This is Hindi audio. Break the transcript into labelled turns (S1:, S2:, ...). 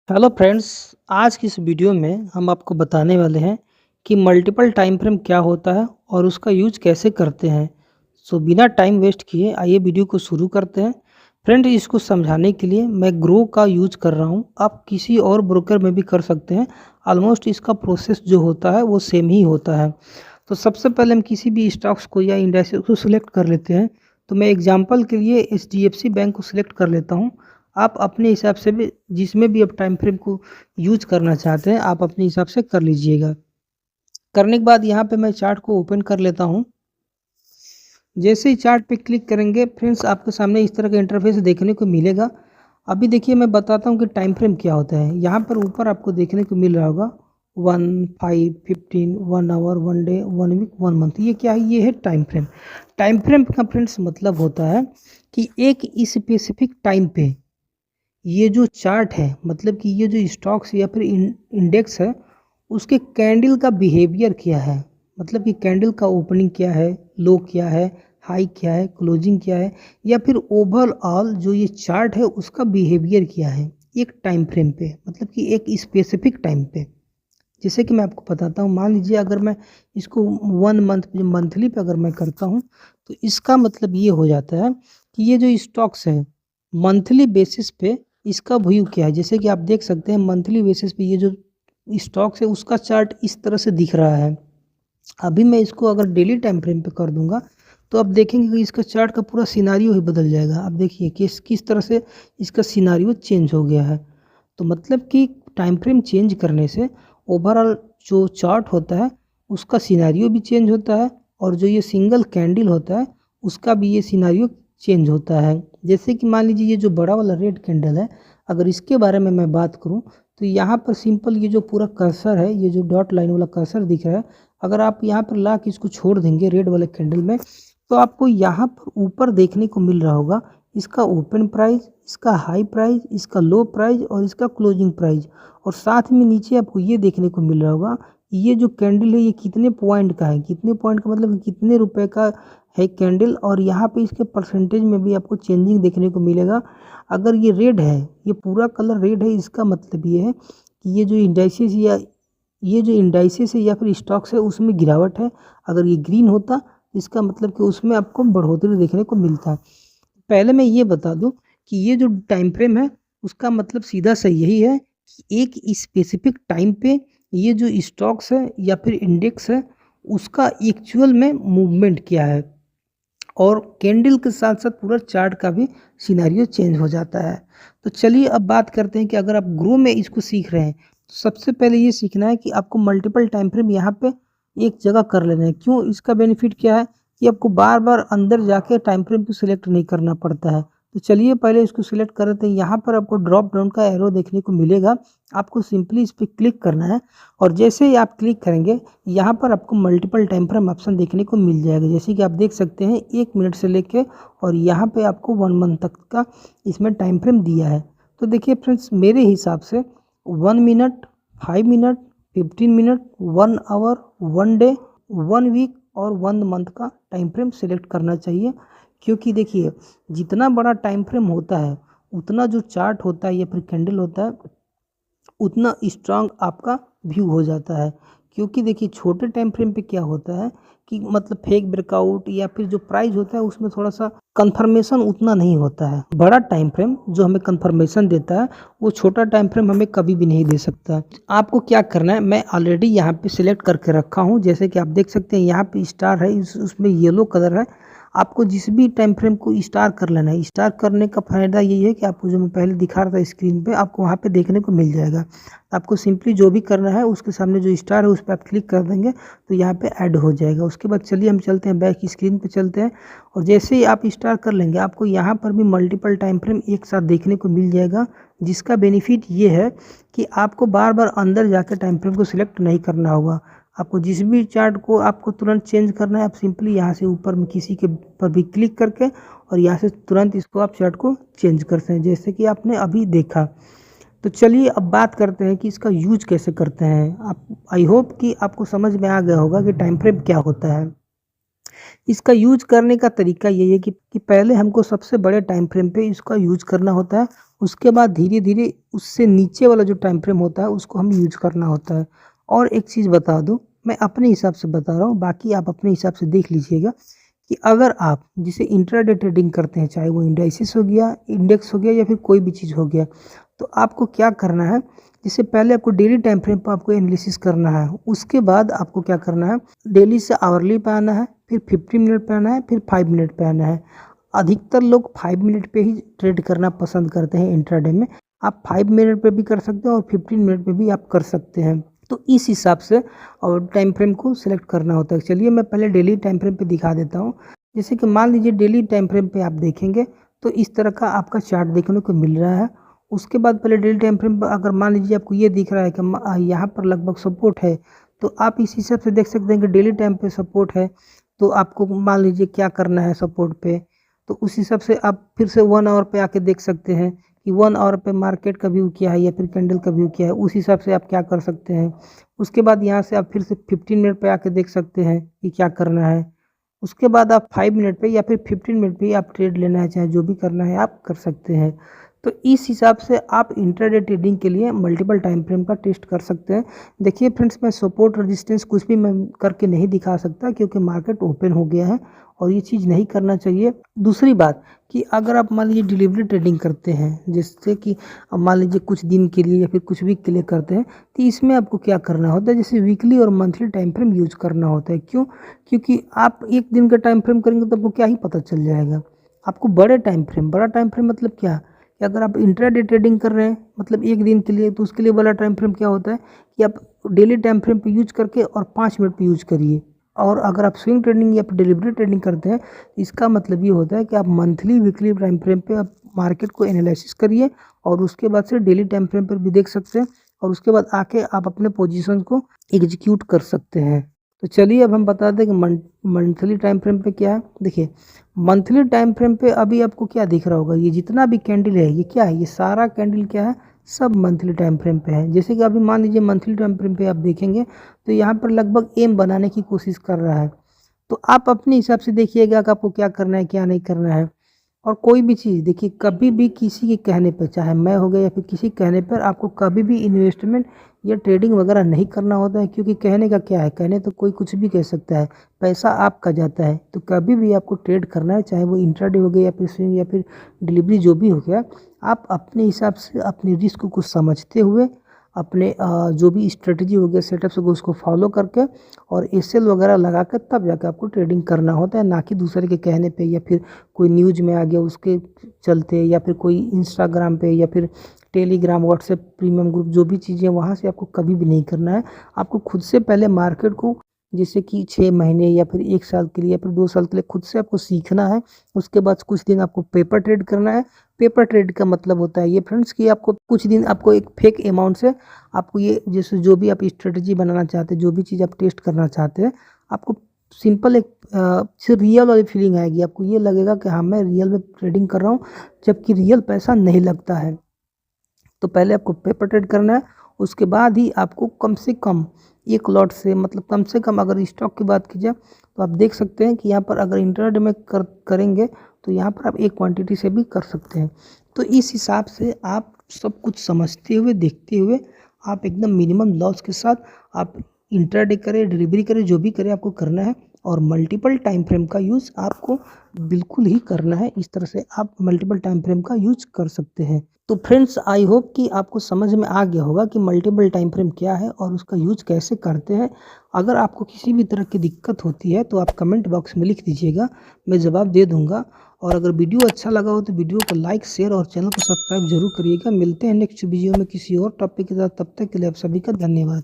S1: Hello friends. आज की इस वीडियो में हम आपको बताने वाले हैं कि मल्टीपल टाइम फ्रेम क्या होता है और उसका यूज कैसे करते हैं। सो बिना टाइम वेस्ट किए आइए वीडियो को शुरू करते हैं। फ्रेंड, इसको समझाने के लिए मैं ग्रो का यूज कर रहा हूं। आप किसी और ब्रोकर में भी कर सकते हैं। ऑलमोस्ट इसका प्रोसेस जो होता है वो सेम ही होता है। तो सबसे पहले हम किसी भी स्टॉक्स को या इंडेक्स को सिलेक्ट कर लेते हैं। तो मैं एग्जांपल के लिए HDFC बैंक को सिलेक्ट कर लेता हूं। आप अपने हिसाब से भी जिसमें भी आप टाइम फ्रेम को यूज करना चाहते हैं आप अपने हिसाब से कर लीजिएगा। करने के बाद यहाँ पे मैं चार्ट को ओपन कर लेता हूँ। जैसे ही चार्ट पे क्लिक करेंगे फ्रेंड्स, आपके सामने इस तरह का इंटरफेस देखने को मिलेगा। अभी देखिए मैं बताता हूँ कि टाइम फ्रेम क्या होता है। यहाँ पर ऊपर आपको देखने को मिल रहा होगा 1, 5, 15, 1 आवर, 1 डे, 1 वीक, 1 मंथ। ये क्या है? ये है टाइम फ्रेम। टाइम फ्रेम का फ्रेंड्स मतलब होता है कि एक स्पेसिफिक टाइम पे ये जो चार्ट है, मतलब कि ये जो स्टॉक्स या फिर इंडेक्स है, उसके कैंडल का बिहेवियर क्या है। मतलब कि कैंडल का ओपनिंग क्या है, लो क्या है, हाई क्या है, क्लोजिंग क्या है, या फिर ओवरऑल जो ये चार्ट है उसका बिहेवियर क्या है एक टाइम फ्रेम पे, मतलब कि एक स्पेसिफिक टाइम पे। जैसे कि मैं आपको बताता हूँ, मान लीजिए अगर मैं इसको 1 मंथ मंथली पे अगर मैं करता हूँ तो इसका मतलब ये हो जाता है कि ये जो स्टॉक्स है मंथली बेसिस पे इसका व्यू क्या है। जैसे कि आप देख सकते हैं मंथली बेसिस पे ये जो स्टॉक्स है उसका चार्ट इस तरह से दिख रहा है। अभी मैं इसको अगर डेली टाइम फ्रेम पे कर दूंगा तो आप देखेंगे कि इसका चार्ट का पूरा सिनारियो ही बदल जाएगा। आप देखिए किस तरह से इसका सिनारियो चेंज हो गया है। तो मतलब कि टाइम फ्रेम चेंज करने से ओवरऑल जो चार्ट होता है उसका सिनारियो भी चेंज होता है, और जो ये सिंगल कैंडल होता है उसका भी ये सिनारियो चेंज होता है। जैसे कि मान लीजिए ये जो बड़ा वाला रेड कैंडल है, अगर इसके बारे में मैं बात करूं तो यहाँ पर सिंपल ये जो पूरा कर्सर है, ये जो डॉट लाइन वाला कर्सर दिख रहा है, अगर आप यहाँ पर ला के इसको छोड़ देंगे रेड वाले कैंडल में, तो आपको यहाँ पर ऊपर देखने को मिल रहा होगा इसका ओपन प्राइस, इसका हाई प्राइस, इसका लो प्राइस और इसका क्लोजिंग प्राइस। और साथ में नीचे आपको ये देखने को मिल रहा होगा ये जो कैंडल है ये कितने पॉइंट का है। कितने पॉइंट का मतलब कितने रुपए का है कैंडल, और यहाँ पे इसके परसेंटेज में भी आपको चेंजिंग देखने को मिलेगा। अगर ये रेड है, ये पूरा कलर रेड है, इसका मतलब ये है कि ये जो इंडाइसिस है या फिर स्टॉक्स है उसमें गिरावट है। अगर ये ग्रीन होता इसका मतलब कि उसमें आपको बढ़ोतरी देखने को मिलता है। पहले मैं ये बता दूं कि ये जो टाइम फ्रेम है उसका मतलब सीधा सा यही है कि एक स्पेसिफिक टाइम पे ये जो स्टॉक्स है या फिर इंडेक्स है उसका एक्चुअल में मूवमेंट क्या है, और कैंडल के साथ साथ पूरा चार्ट का भी सिनेरियो चेंज हो जाता है। तो चलिए अब बात करते हैं कि अगर आप ग्रो में इसको सीख रहे हैं तो सबसे पहले ये सीखना है कि आपको मल्टीपल टाइम फ्रेम यहाँ पे एक जगह कर लेना है। क्यों? इसका बेनिफिट क्या है कि आपको बार बार अंदर जाके टाइम फ्रेम को सिलेक्ट नहीं करना पड़ता है। तो चलिए पहले इसको सिलेक्ट कर लेते हैं। यहाँ पर आपको ड्रॉप डाउन का एरो देखने को मिलेगा, आपको सिंपली इस पर क्लिक करना है। और जैसे ही आप क्लिक करेंगे यहाँ पर आपको मल्टीपल टाइम फ्रेम ऑप्शन देखने को मिल जाएगा। जैसे कि आप देख सकते हैं 1 मिनट से लेके और यहाँ पे आपको 1 मंथ तक का इसमें टाइम फ्रेम दिया है। तो देखिए फ्रेंड्स, मेरे हिसाब से 1 minute, 5 minute, 15 minute, 1 hour, 1 day, 1 week और 1 मंथ का टाइम फ्रेम सिलेक्ट करना चाहिए। क्योंकि देखिए जितना बड़ा टाइम फ्रेम होता है उतना जो चार्ट होता है या फिर कैंडल होता है उतना स्ट्रांग आपका व्यू हो जाता है। क्योंकि देखिए छोटे टाइम फ्रेम पे क्या होता है कि मतलब फेक ब्रेकआउट या फिर जो प्राइस होता है उसमें थोड़ा सा कंफर्मेशन उतना नहीं होता है। बड़ा टाइम फ्रेम जो हमें कंफर्मेशन देता है वो छोटा टाइम फ्रेम हमें कभी भी नहीं दे सकता। आपको क्या करना है, मैं ऑलरेडी यहाँ पे सिलेक्ट करके रखा हूँ। जैसे कि आप देख सकते हैं यहाँ पे स्टार है, उसमें येलो कलर है। आपको जिस भी टाइम फ्रेम को स्टार कर लेना है। स्टार करने का फ़ायदा यही है कि आपको जो मैं पहले दिखा रहा था स्क्रीन पे आपको वहाँ पे देखने को मिल जाएगा। आपको सिंपली जो भी करना है उसके सामने जो स्टार है उस पर आप क्लिक कर देंगे तो यहाँ पे ऐड हो जाएगा। उसके बाद चलिए हम चलते हैं बैक स्क्रीन पे चलते हैं, और जैसे ही आप स्टार कर लेंगे आपको यहाँ पर भी मल्टीपल टाइम फ्रेम एक साथ देखने को मिल जाएगा। जिसका बेनिफिट ये है कि आपको बार बार अंदर जाकर टाइम फ्रेम को सिलेक्ट नहीं करना होगा। आपको जिस भी चार्ट को आपको तुरंत चेंज करना है आप सिंपली यहाँ से ऊपर में किसी के पर भी क्लिक करके और यहाँ से तुरंत इसको आप चार्ट को चेंज करते हैं, जैसे कि आपने अभी देखा। तो चलिए अब बात करते हैं कि इसका यूज कैसे करते हैं। आप आई होप कि आपको समझ में आ गया होगा कि टाइम फ्रेम क्या होता है। इसका यूज़ करने का तरीका यही है कि पहले हमको सबसे बड़े टाइम फ्रेम पे इसका यूज़ करना होता है, उसके बाद धीरे-धीरे उससे नीचे वाला जो टाइम फ्रेम होता है उसको हम यूज़ करना होता है। और एक चीज़ बता दूँ, मैं अपने हिसाब से बता रहा हूँ, बाकी आप अपने हिसाब से देख लीजिएगा कि अगर आप जैसे इंट्राडे ट्रेडिंग करते हैं, चाहे वो इंडाइसिस हो गया, इंडेक्स हो गया या फिर कोई भी चीज़ हो गया, तो आपको क्या करना है, जैसे पहले आपको डेली टाइम फ्रेम पे आपको एनालिसिस करना है, उसके बाद आपको क्या करना है, डेली से आवरली पे आना है, फिर 15 मिनट पे आना है, फिर 5 मिनट पे आना है। अधिकतर लोग 5 मिनट पे ही ट्रेड करना पसंद करते हैं इंट्राडे में। आप 5 मिनट पे भी कर सकते हैं और 15 मिनट पे भी आप कर सकते हैं। तो इस हिसाब से और टाइम फ्रेम को सिलेक्ट करना होता है। चलिए मैं पहले डेली टाइम फ्रेम पे दिखा देता हूँ। जैसे कि मान लीजिए डेली टाइम फ्रेम पे आप देखेंगे तो इस तरह का आपका चार्ट देखने को मिल रहा है। उसके बाद पहले डेली टाइम फ्रेम पर अगर मान लीजिए आपको ये दिख रहा है कि यहाँ पर लगभग सपोर्ट है, तो आप इस हिसाब से देख सकते हैं कि डेली टाइम पे सपोर्ट है, तो आपको मान लीजिए क्या करना है सपोर्ट पे, तो उस हिसाब से आप फिर से 1 आवर पे आके देख सकते हैं कि 1 आवर पे मार्केट का व्यू क्या है या फिर कैंडल का व्यू क्या है, उस हिसाब से आप क्या कर सकते हैं। उसके बाद यहाँ से आप फिर से 15 मिनट पे आके देख सकते हैं कि क्या करना है। उसके बाद आप 5 मिनट पे या फिर 15 मिनट पे आप ट्रेड लेना है, चाहे जो भी करना है आप कर सकते हैं। तो इस हिसाब से आप इंट्राडे ट्रेडिंग के लिए मल्टीपल टाइम फ्रेम का टेस्ट कर सकते हैं। देखिए फ्रेंड्स, मैं सपोर्ट रेजिस्टेंस कुछ भी मैं करके नहीं दिखा सकता क्योंकि मार्केट ओपन हो गया है और ये चीज़ नहीं करना चाहिए। दूसरी बात कि अगर आप मान लीजिए डिलीवरी ट्रेडिंग करते हैं, जिससे कि मान लीजिए कुछ दिन के लिए या फिर कुछ वीक के लिए करते हैं, तो इसमें आपको क्या करना होता है, जैसे वीकली और मंथली टाइम फ्रेम यूज़ करना होता है। क्यों? क्योंकि आप एक दिन का टाइम फ्रेम करेंगे तो आपको क्या ही पता चल जाएगा। आपको बड़ा टाइम फ्रेम मतलब क्या, कि अगर आप इंट्राडे ट्रेडिंग कर रहे हैं मतलब एक दिन के लिए, तो उसके लिए वाला टाइम फ्रेम क्या होता है कि आप डेली टाइम फ्रेम पे यूज करके और 5 मिनट पे यूज करिए। और अगर आप स्विंग ट्रेडिंग या फिर डिलीवरी ट्रेडिंग करते हैं, इसका मतलब ये होता है कि आप मंथली वीकली टाइम फ्रेम पे आप मार्केट को एनालिसिस करिए और उसके बाद से डेली टाइम फ्रेम पर भी देख सकते हैं और उसके बाद आके आप अपने पोजीशन को एग्जीक्यूट कर सकते हैं। तो चलिए अब हम बता दें कि मंथली टाइम फ्रेम पे क्या है। देखिए मंथली टाइम फ्रेम पे अभी आपको क्या दिख रहा होगा, ये जितना भी कैंडल है ये क्या है, ये सारा कैंडल क्या है, सब मंथली टाइम फ्रेम पे है। जैसे कि अभी मान लीजिए मंथली टाइम फ्रेम पे आप देखेंगे तो यहाँ पर लगभग एम बनाने की कोशिश कर रहा है। तो आप अपने हिसाब से देखिएगा कि आपको क्या करना है क्या नहीं करना है। और कोई भी चीज़ देखिए, कभी भी किसी के कहने पर, चाहे मैं हो गया या फिर किसी कहने पर, आपको कभी भी इन्वेस्टमेंट या ट्रेडिंग वगैरह नहीं करना होता है। क्योंकि कहने का क्या है, कहने तो कोई कुछ भी कह सकता है, पैसा आपका जाता है। तो कभी भी आपको ट्रेड करना है, चाहे वो इंट्राडे हो गया या फिर स्विंग या फिर डिलीवरी जो भी हो गया, आप अपने हिसाब से अपने रिस्क को समझते हुए अपने जो भी स्ट्रेटजी हो गया सेटअप से उसको फॉलो करके और एसएल वगैरह लगा कर तब जाकर आपको ट्रेडिंग करना होता है, ना कि दूसरे के कहने पे या फिर कोई न्यूज़ में आ गया उसके चलते या फिर कोई इंस्टाग्राम पे या फिर टेलीग्राम व्हाट्सएप प्रीमियम ग्रुप जो भी चीज़ें वहाँ से आपको कभी भी नहीं करना है। आपको खुद से पहले मार्केट को जैसे कि 6 महीने या फिर 1 साल के लिए या फिर 2 साल के लिए खुद से आपको सीखना है। उसके बाद कुछ दिन आपको पेपर ट्रेड करना है। पेपर ट्रेड का मतलब होता है ये फ्रेंड्स कि आपको कुछ दिन आपको एक फेक अमाउंट से आपको ये जैसे जो भी आप स्ट्रेटजी बनाना चाहते हैं, जो भी चीज़ आप टेस्ट करना चाहते हैं, आपको सिंपल एक रियल वाली फीलिंग आएगी। आपको ये लगेगा कि हाँ मैं रियल में ट्रेडिंग कर रहा हूँ, जबकि रियल पैसा नहीं लगता है। तो पहले आपको पेपर ट्रेड करना है, उसके बाद ही आपको कम से कम एक लॉट से, मतलब कम से कम अगर स्टॉक की बात की जाए तो आप देख सकते हैं कि यहाँ पर अगर इंट्राडे में करेंगे तो यहाँ पर आप एक क्वांटिटी से भी कर सकते हैं। तो इस हिसाब से आप सब कुछ समझते हुए देखते हुए आप एकदम मिनिमम लॉस के साथ आप इंट्राडे करें, डिलीवरी करें, जो भी करें आपको करना है। और मल्टीपल टाइम फ्रेम का यूज़ आपको बिल्कुल ही करना है। इस तरह से आप मल्टीपल टाइम फ्रेम का यूज़ कर सकते हैं। तो फ्रेंड्स, आई होप कि आपको समझ में आ गया होगा कि मल्टीपल टाइम फ्रेम क्या है और उसका यूज़ कैसे करते हैं। अगर आपको किसी भी तरह की दिक्कत होती है तो आप कमेंट बॉक्स में लिख दीजिएगा, मैं जवाब दे दूंगा। और अगर वीडियो अच्छा लगा हो तो वीडियो को लाइक, शेयर और चैनल को सब्सक्राइब जरूर करिएगा। मिलते हैं नेक्स्ट वीडियो में किसी और टॉपिक के साथ, तब तक के लिए आप सभी का धन्यवाद।